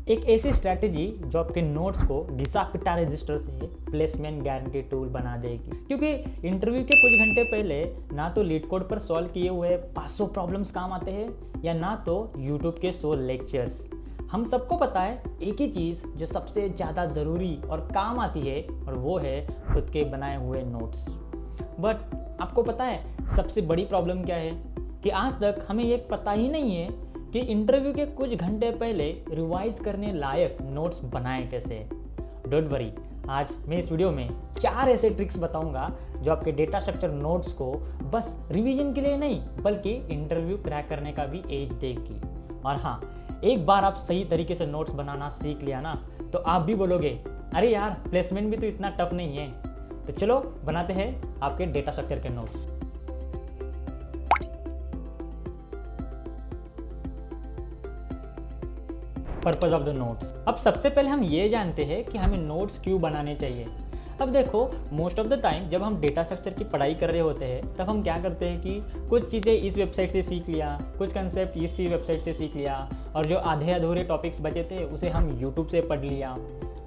एक ऐसी स्ट्रैटेजी जो आपके नोट्स को घिसा पिटा रजिस्टर से प्लेसमेंट गारंटी टूल बना देगी। क्योंकि इंटरव्यू के कुछ घंटे पहले ना तो लीड कोड पर सॉल्व किए हुए 500 प्रॉब्लम्स काम आते हैं या ना तो यूट्यूब के 100 लेक्चर्स। हम सबको पता है एक ही चीज़ जो सबसे ज़्यादा ज़रूरी और काम आती है और वो है खुद के बनाए हुए नोट्स। बट आपको पता है सबसे बड़ी प्रॉब्लम क्या है कि आज तक हमें ये पता ही नहीं है कि इंटरव्यू के कुछ घंटे पहले रिवाइज करने लायक नोट्स बनाएं कैसे। डोंट वरी, आज मैं इस वीडियो में 4 ऐसे ट्रिक्स बताऊंगा जो आपके डेटा स्ट्रक्चर नोट्स को बस रिवीजन के लिए नहीं बल्कि इंटरव्यू क्रैक करने का भी एज देगी। और हाँ, एक बार आप सही तरीके से नोट्स बनाना सीख लिया ना तो आप भी बोलोगे अरे यार प्लेसमेंट भी तो इतना टफ नहीं है। तो चलो बनाते हैं आपके डेटा स्ट्रक्चर के notes. Purpose of the notes. अब सबसे पहले हम ये जानते हैं कि हमें नोट्स क्यों बनाने चाहिए। अब देखो, मोस्ट ऑफ द टाइम जब हम डेटा स्ट्रक्चर की पढ़ाई कर रहे होते हैं तब हम क्या करते हैं कि कुछ चीज़ें इस वेबसाइट से सीख लिया, कुछ कंसेप्ट इसी वेबसाइट से सीख लिया और जो आधे अधूरे टॉपिक्स बचे थे उसे हम यूट्यूब से पढ़ लिया।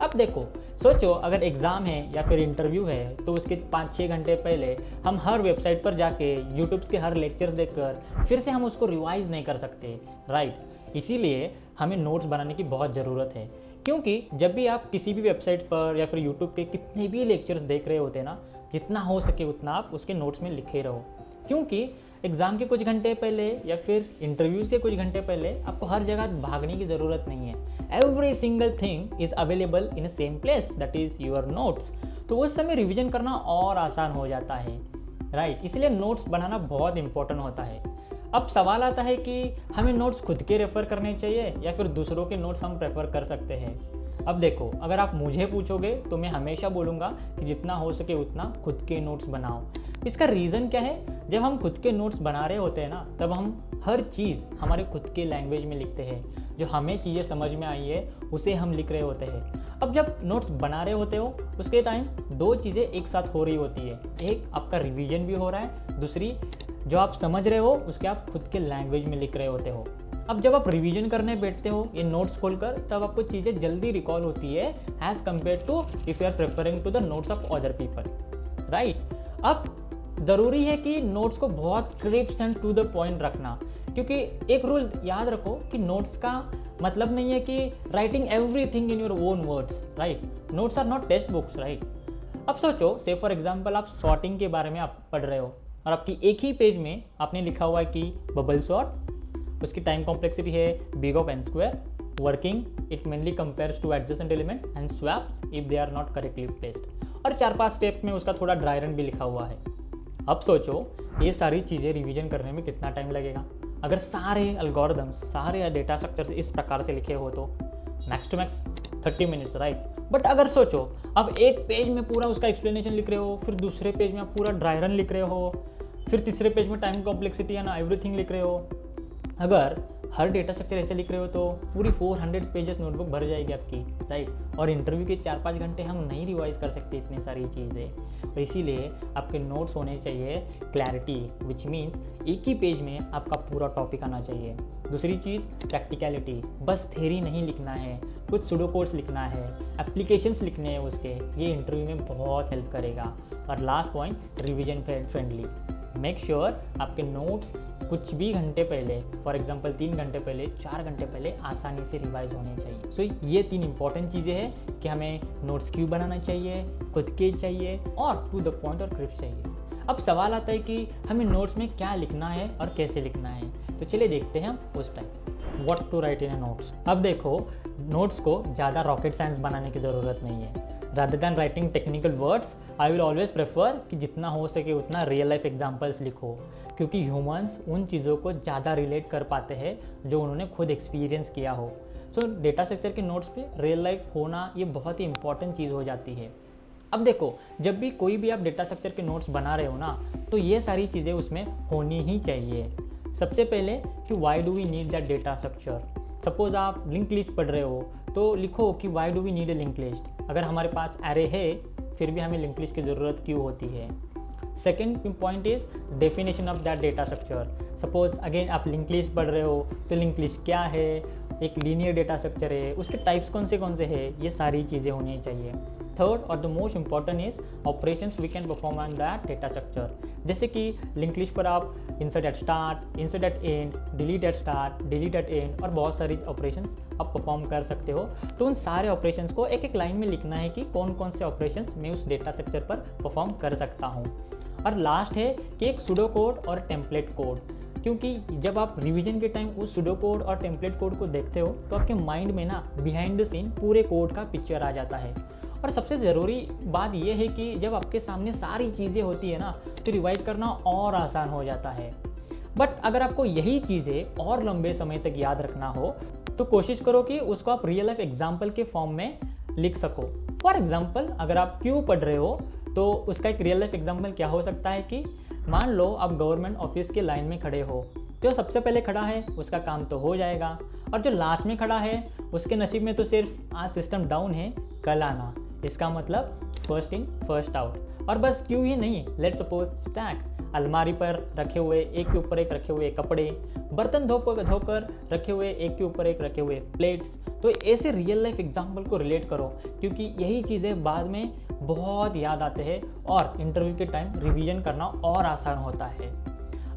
अब देखो, सोचो अगर एग्ज़ाम है या फिर इंटरव्यू है तो उसके 5-6 घंटे पहले हम हर वेबसाइट पर जाके यूट्यूब के हर लेक्चर्स देखकर फिर से हम उसको रिवाइज नहीं कर सकते, राइट। इसीलिए हमें नोट्स बनाने की बहुत ज़रूरत है, क्योंकि जब भी आप किसी भी वेबसाइट पर या फिर यूट्यूब पे कितने भी लेक्चर्स देख रहे होते हैं ना, जितना हो सके उतना आप उसके नोट्स में लिखे रहो। क्योंकि एग्ज़ाम के कुछ घंटे पहले या फिर इंटरव्यूज़ के कुछ घंटे पहले आपको हर जगह भागने की ज़रूरत नहीं है। Every single thing is available in a same place, that is your notes. तो उस समय रिविजन करना और आसान हो जाता है, राइट। इसलिए नोट्स बनाना बहुत इंपॉर्टेंट होता है। अब सवाल आता है कि हमें नोट्स खुद के रेफ़र करने चाहिए या फिर दूसरों के नोट्स हम प्रेफर कर सकते हैं। अब देखो, अगर आप मुझे पूछोगे तो मैं हमेशा बोलूँगा कि जितना हो सके उतना खुद के नोट्स बनाओ। इसका रीज़न क्या है, जब हम खुद के नोट्स बना रहे होते हैं ना तब हम हर चीज़ हमारे खुद के लैंग्वेज में लिखते हैं। जो हमें चीज़ें समझ में आई है उसे हम लिख रहे होते हैं। अब जब नोट्स बना रहे होते हो उसके टाइम 2 चीज़ें एक साथ हो रही होती है। एक, आपका रिवीजन भी हो रहा है, दूसरी जो आप समझ रहे हो उसके आप खुद के लैंग्वेज में लिख रहे होते हो। अब जब आप रिवीजन करने बैठते हो ये नोट्स खोलकर तब आपको चीज़ें जल्दी रिकॉल होती है as compare to if you are preferring to the notes of other people, right. अब ज़रूरी है कि नोट्स को बहुत crisp and to the point रखना, क्योंकि एक रूल याद रखो कि नोट्स का मतलब नहीं है कि writing everything in your own words, right. Notes are not text books, right. अब सोचो, से फॉर एग्जाम्पल आप सॉर्टिंग के बारे में आप पढ़ रहे हो और आपकी एक ही पेज में आपने लिखा हुआ है कि बबल सॉर्ट, उसकी टाइम कॉम्प्लेक्सिटी है big of n square, working it mainly compares to adjacent element and swaps if they are not correctly placed, और 4-5 स्टेप में उसका थोड़ा ड्राई रन भी लिखा हुआ है। अब सोचो ये सारी चीज़ें रिवीजन करने में कितना टाइम लगेगा। अगर सारे एल्गोरिदम्स, सारे डेटा स्ट्रक्चर्स इस प्रकार से लिखे हो तो max to max 30 minutes, right. But अगर सोचो अब एक पेज में पूरा उसका एक्सप्लेनेशन लिख रहे हो, फिर दूसरे पेज में आप पूरा ड्राई रन लिख रहे हो, फिर तीसरे पेज में टाइम कॉम्प्लेक्सिटी है ना एवरीथिंग लिख रहे हो। अगर हर डेटा स्ट्रक्चर ऐसे लिख रहे हो तो पूरी 400 पेजेस नोटबुक भर जाएगी आपकी, राइट। और इंटरव्यू के 4-5 घंटे हम नहीं रिवाइज कर सकते इतनी सारी चीज़ें। और इसीलिए आपके नोट्स होने चाहिए क्लैरिटी, विच मीन्स एक ही पेज में आपका पूरा टॉपिक आना चाहिए। दूसरी चीज़ प्रैक्टिकलिटी, बस थ्योरी नहीं लिखना है, कुछ सुडो कोड्स लिखना है, एप्लीकेशंस लिखने हैं उसके, ये इंटरव्यू में बहुत हेल्प करेगा। और last point, revision friendly. Make sure आपके नोट्स कुछ भी घंटे पहले, फॉर एग्जांपल 3 घंटे पहले, 4 घंटे पहले आसानी से रिवाइज होने चाहिए। सो ये 3 इंपॉर्टेंट चीज़ें हैं कि हमें नोट्स क्यों बनाना चाहिए, खुद के चाहिए और टू द पॉइंट और क्रिप्स चाहिए। अब सवाल आता है कि हमें नोट्स में क्या लिखना है और कैसे लिखना है, तो चलिए देखते हैं हम उस time what to write in a notes. अब देखो, नोट्स को ज़्यादा रॉकेट साइंस बनाने की ज़रूरत नहीं है। Rather than writing technical words I will always prefer कि जितना हो सके उतना रियल लाइफ एग्जांपल्स लिखो, क्योंकि ह्यूमंस उन चीज़ों को ज़्यादा रिलेट कर पाते हैं जो उन्होंने खुद एक्सपीरियंस किया हो। सो डेटा स्ट्रक्चर के नोट्स पे रियल लाइफ होना ये बहुत ही इंपॉर्टेंट चीज़ हो जाती है। अब देखो, जब भी कोई भी आप डेटा स्ट्रक्चर के नोट्स बना रहे हो ना तो ये सारी चीज़ें उसमें होनी ही चाहिए। सबसे पहले कि why do we need that data structure. Suppose आप लिंक लिस्ट पढ़ रहे हो तो लिखो कि why do we need a link list. अगर हमारे पास एरे है फिर भी हमें लिंक लिस्ट की ज़रूरत क्यों होती है। Second point is definition of that data structure. Suppose again आप लिंक लिस्ट पढ़ रहे हो तो लिंक लिस्ट क्या है, एक लीनियर डेटा स्ट्रक्चर है, उसके टाइप्स कौन से है, ये सारी चीज़ें होनी चाहिए। थर्ड और the most important is operations we can perform on that data structure, जैसे कि लिंक लिस्ट पर आप insert at start, insert at end, delete at start, delete at end और बहुत सारी ऑपरेशंस आप परफॉर्म कर सकते हो। तो उन सारे ऑपरेशंस को एक एक लाइन में लिखना है कि कौन कौन से ऑपरेशंस मैं उस डेटा स्ट्रक्चर पर परफॉर्म कर सकता हूँ। और लास्ट है कि एक सूडो कोड और टेम्पलेट कोड, क्योंकि जब आप रिवीजन के टाइम उस सूडो कोड और टेम्पलेट कोड को देखते हो तो आपके माइंड में ना बिहाइंड द सीन पूरे कोड का पिक्चर आ जाता है। और सबसे ज़रूरी बात यह है कि जब आपके सामने सारी चीज़ें होती है ना तो रिवाइज करना और आसान हो जाता है। बट अगर आपको यही चीज़ें और लंबे समय तक याद रखना हो तो कोशिश करो कि उसको आप रियल लाइफ एग्जाम्पल के फॉर्म में लिख सको। फॉर एग्जाम्पल, अगर आप क्यों पढ़ रहे हो तो उसका एक रियल लाइफ एग्जाम्पल क्या हो सकता है कि मान लो आप गवर्नमेंट ऑफिस के लाइन में खड़े हो, जो सबसे पहले खड़ा है उसका काम तो हो जाएगा, और जो लास्ट में खड़ा है उसके नसीब में तो सिर्फ आज सिस्टम डाउन है, कल आना। इसका मतलब फर्स्ट इन फर्स्ट आउट। और बस क्यों ही नहीं, लेट्स सपोज स्टैक, अलमारी पर रखे हुए एक के ऊपर एक रखे हुए कपड़े, बर्तन धोकर रखे हुए एक के ऊपर एक रखे हुए प्लेट्स। तो ऐसे रियल लाइफ एग्जाम्पल को रिलेट करो, क्योंकि यही चीज़ें बाद में बहुत याद आते हैं और इंटरव्यू के टाइम रिवीजन करना और आसान होता है।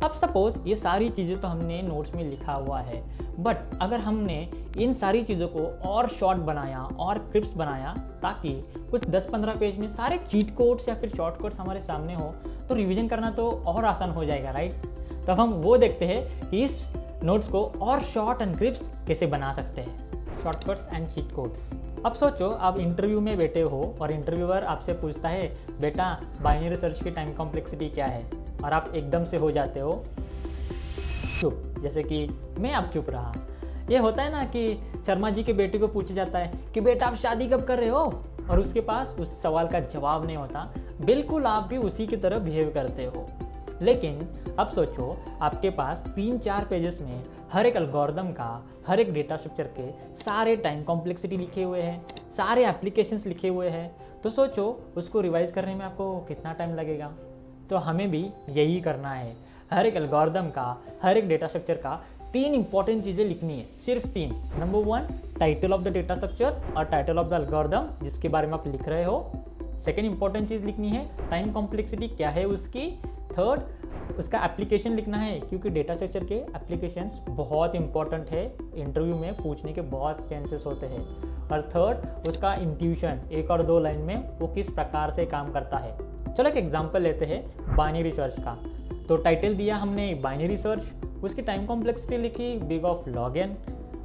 अब सपोज ये सारी चीज़ें तो हमने नोट्स में लिखा हुआ है, बट अगर हमने इन सारी चीज़ों को और शॉर्ट बनाया और क्लिप्स बनाया ताकि कुछ 10-15 पेज में सारे चीट कोड्स या फिर शॉर्टकट्स हमारे सामने हो तो रिवीजन करना तो और आसान हो जाएगा, राइट। तब हम वो देखते हैं कि इस नोट्स को और शॉर्ट एंड क्लिप्स कैसे बना सकते हैं, शॉर्टकट्स एंड चीट कोड्स। अब सोचो आप इंटरव्यू में बैठे हो और इंटरव्यूअर आपसे पूछता है, बेटा बाइनरी सर्च की टाइम कॉम्प्लेक्सिटी क्या है, और आप एकदम से हो जाते हो चुप, जैसे कि मैं अब चुप रहा। ये होता है ना कि शर्मा जी के बेटे को पूछा जाता है कि बेटा आप शादी कब कर रहे हो, और उसके पास उस सवाल का जवाब नहीं होता। बिल्कुल आप भी उसी की तरह बिहेव करते हो। लेकिन अब सोचो आपके पास 3-4 पेजेस में हर एक एल्गोरिदम का, हर एक डेटा स्ट्रक्चर के सारे टाइम कॉम्प्लेक्सिटी लिखे हुए हैं, सारे एप्लीकेशंस लिखे हुए हैं। तो सोचो उसको रिवाइज करने में आपको कितना टाइम लगेगा। तो हमें भी यही करना है। हर एक एल्गोरिदम का, हर एक डेटा स्ट्रक्चर का 3 इंपॉर्टेंट चीज़ें लिखनी है, सिर्फ 3। Number 1 title of the data structure और टाइटल ऑफ द एल्गोरिदम जिसके बारे में आप लिख रहे हो। सेकेंड इंपॉर्टेंट चीज़ लिखनी है टाइम कॉम्प्लेक्सिटी क्या है उसकी। थर्ड उसका एप्लीकेशन लिखना है, क्योंकि डेटा स्ट्रक्चर के एप्लीकेशंस बहुत इंपॉर्टेंट है, इंटरव्यू में पूछने के बहुत चांसेस होते हैं। और थर्ड उसका इंट्यूशन, 1 और 2 लाइन में वो किस प्रकार से काम करता है। चलो एक एग्जांपल लेते हैं बाइनरी सर्च का। तो टाइटल दिया हमने बाइनरी सर्च, उसकी टाइम कॉम्प्लेक्सिटी लिखी बिग ऑफ लॉग एन,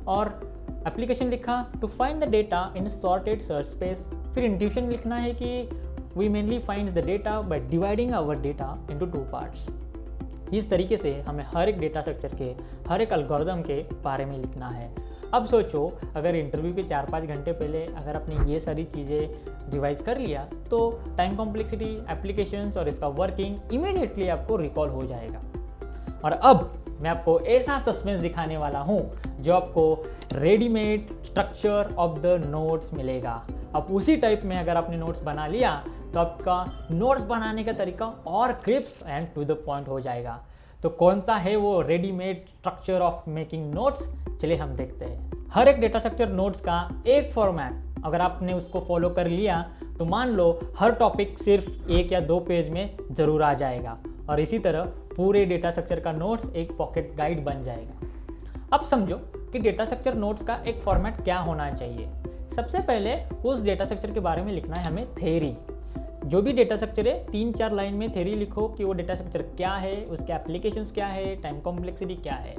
और एप्लीकेशन लिखा to find the data in sorted search space. फिर इंट्यूशन लिखना है कि we mainly finds the data by dividing our data into 2 parts. इस तरीके से हमें हर एक डेटा स्ट्रक्चर के, हर एक एल्गोरिदम के बारे में लिखना है। अब सोचो अगर इंटरव्यू के 4-5 घंटे पहले अगर आपने ये सारी चीज़ें रिवाइज कर लिया तो टाइम कॉम्प्लेक्सिटी, एप्लीकेशंस और इसका वर्किंग इमीडिएटली आपको रिकॉल हो जाएगा। और अब मैं आपको ऐसा सस्पेंस दिखाने वाला हूँ जो आपको readymade structure of the notes मिलेगा। अब उसी टाइप में अगर आपने नोट्स बना लिया तो आपका नोट्स बनाने का तरीका और crisp and to the point हो जाएगा। तो कौन सा है वो readymade structure of making notes, चलिए हम देखते हैं। हर एक डेटा स्ट्रक्चर नोट्स का एक फॉर्मेट, अगर आपने उसको फॉलो कर लिया तो मान लो हर टॉपिक सिर्फ 1 या 2 पेज में ज़रूर आ जाएगा, और इसी तरह पूरे डेटा स्ट्रक्चर का नोट्स एक पॉकेट गाइड बन जाएगा। अब समझो कि डेटा स्ट्रक्चर नोट्स का एक फॉर्मेट क्या होना चाहिए। सबसे पहले उस डेटा स्ट्रक्चर के बारे में लिखना है हमें थ्योरी। जो भी डेटा स्ट्रक्चर है 3-4 लाइन में थ्योरी लिखो कि वो डेटा स्ट्रक्चर क्या है, उसके एप्लीकेशंस क्या है, टाइम कॉम्प्लेक्सिटी क्या है।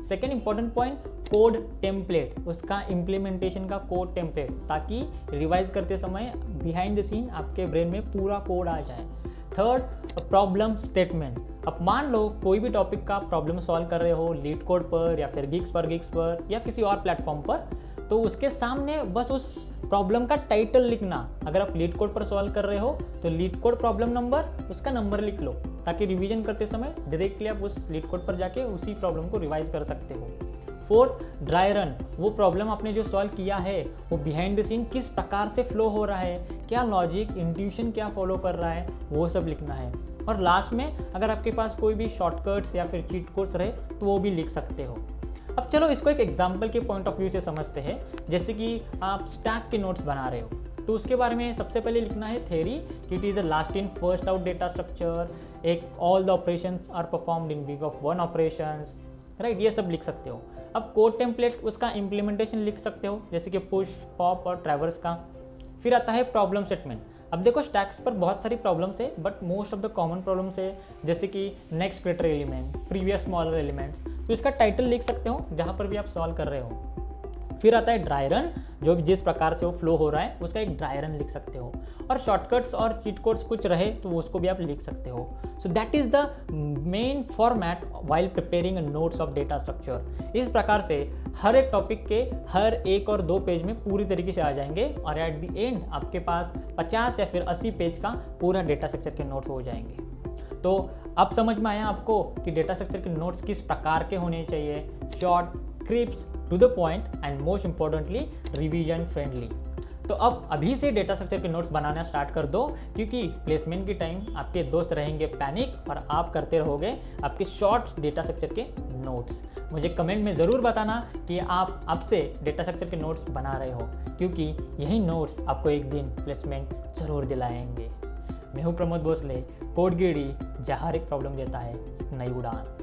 Second important point code template, उसका इम्प्लीमेंटेशन का कोड टेम्पलेट, ताकि रिवाइज करते समय बिहाइंड द सीन आपके ब्रेन में पूरा कोड आ जाए। थर्ड प्रॉब्लम स्टेटमेंट, अब मान लो कोई भी टॉपिक का प्रॉब्लम सॉल्व कर रहे हो लीड कोड पर या फिर गिग्स पर या किसी और प्लेटफॉर्म पर, तो उसके सामने बस उस प्रॉब्लम का टाइटल लिखना। अगर आप लीड कोड पर सॉल्व कर रहे हो तो लीड कोड प्रॉब्लम नंबर, उसका नंबर लिख लो, ताकि रिवीजन करते समय डायरेक्टली आप उस लीड कोड पर जाके उसी प्रॉब्लम को रिवाइज कर सकते हो। फोर्थ ड्राई रन, वो प्रॉब्लम आपने जो सॉल्व किया है वो बिहाइंड द सीन किस प्रकार से फ्लो हो रहा है, क्या लॉजिक, इंट्यूशन क्या फॉलो कर रहा है, वो सब लिखना है। और लास्ट में अगर आपके पास कोई भी शॉर्टकट्स या फिर चीट कोड्स रहे तो वो भी लिख सकते हो। अब चलो इसको एक एग्जाम्पल के पॉइंट ऑफ व्यू से समझते हैं। जैसे कि आप स्टैक के नोट्स बना रहे हो, तो उसके बारे में सबसे पहले लिखना है थ्योरी कि it is a last in first out data structure, एक all the operations are performed in big of one operations, right, ये सब लिख सकते हो। अब कोड टेम्पलेट उसका इम्प्लीमेंटेशन लिख सकते हो, जैसे कि पुश, पॉप और ट्रैवर्स का। फिर आता है प्रॉब्लम स्टेटमेंट। अब देखो स्टैक्स पर बहुत सारी प्रॉब्लम्स है, but most of the common problems है जैसे कि next greater element, previous smaller elements, तो इसका टाइटल लिख सकते हो जहाँ पर भी आप सॉल्व कर रहे हो। फिर आता है ड्राई रन, जो जिस प्रकार से वो फ्लो हो रहा है उसका एक ड्राई रन लिख सकते हो। और शॉर्टकट्स और चीट कोड्स कुछ रहे तो उसको भी आप लिख सकते हो। So that is the main format while preparing notes of data structure. इस प्रकार से हर एक टॉपिक के हर एक और 2 पेज में पूरी तरीके से आ जाएंगे और एट द एंड आपके पास 50 या फिर 80 पेज का पूरा डेटा स्ट्रक्चर के नोट हो जाएंगे। तो अब समझ में आया आपको कि डेटा स्ट्रक्चर के नोट्स किस प्रकार के होने चाहिए, short, crisp, to the point and most importantly revision friendly. तो अब अभी से डेटा स्ट्रक्चर के नोट्स बनाना स्टार्ट कर दो, क्योंकि प्लेसमेंट के टाइम आपके दोस्त रहेंगे पैनिक और आप करते रहोगे आपके शॉर्ट डेटा स्ट्रक्चर के नोट्स। मुझे कमेंट में ज़रूर बताना कि आप अब से डेटा स्ट्रक्चर के नोट्स बना रहे हो, क्योंकि यही नोट्स आपको एक दिन प्लेसमेंट ज़रूर दिलाएंगे। मैं हूँ प्रमोद भोसले, कोडगिरी, जहाँ हर एक प्रॉब्लम देता है नई उड़ान।